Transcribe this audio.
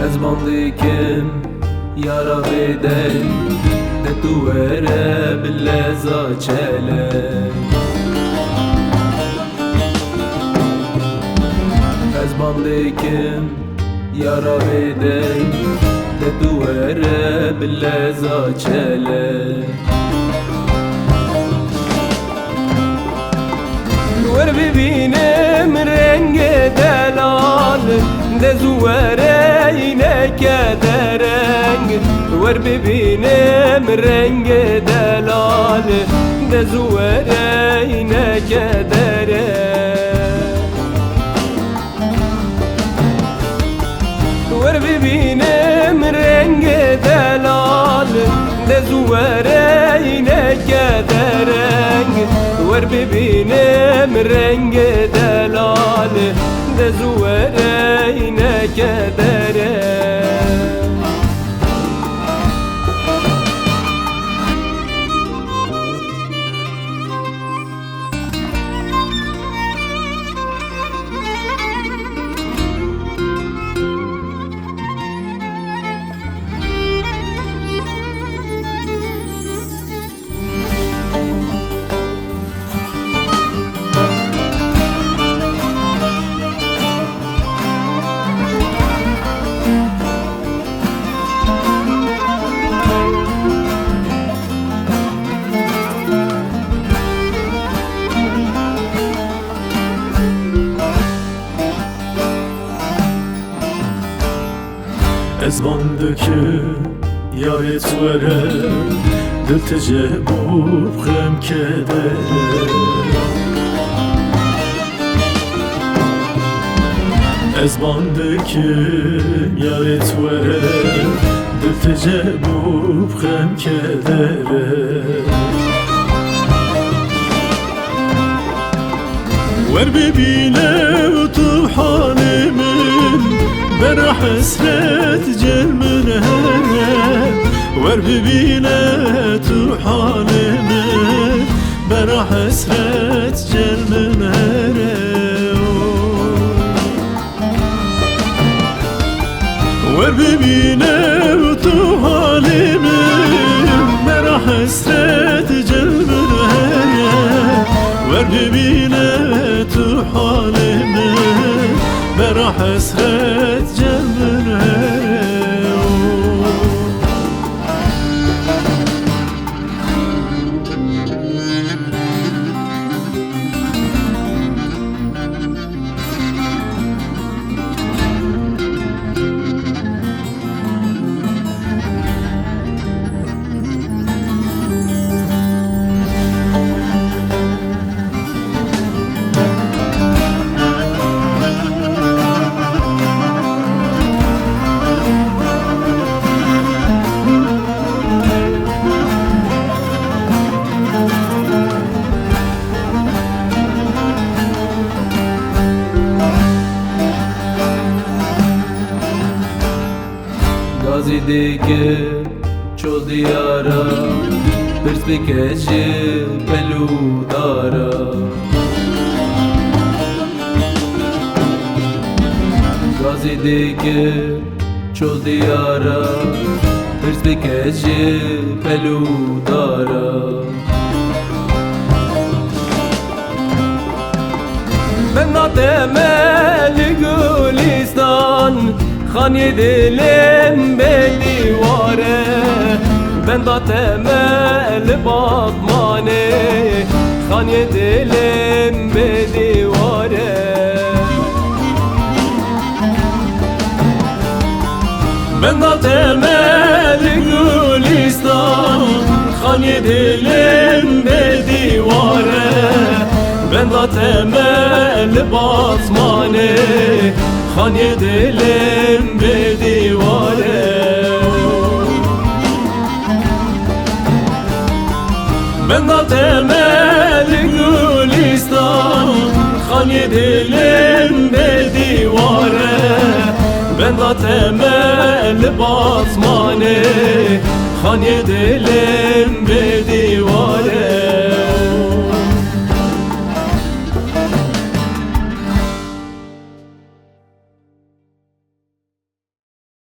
از باندکم یارا بدل تتواره باللزا چله از باندکم یارا بدل تتواره باللزا چله ور ببینم رنگ دلال دزواره اینک درنگ ور ببینم رنگ دلال دزواره اینک درنگ ور ببینم رنگ دلال دزواره اینک درنگ ور ببینم رنگ دلال دزواره اینک درنگ از باندکم یاری توره دل تجبوب خم کده از باندکم یاری توره دل تجبوب خم کده ور ببینم تو حال من برا حسرت جل من هره ور ببینه تو حال من برا حسرت جل من هره ور ببینه تو حال من برا حسرت جل من هره ور ببینه تو حال من برا حسرت جل من هره گازی دیگه چو دیارا برس بکشه پلو دارا گازی دیگه چو دیارا برس بکشه پلو دارا من ناتمه گلستان خانی دلم به دیواره بنداتم لباطمانه خانی دلم به دیواره بنداتم dilim be divare, ben da temel basmane, khanye dilim be divare. Ben da temel gülistan, khanye dilim be divare, ben da temel basmane, khanye dilim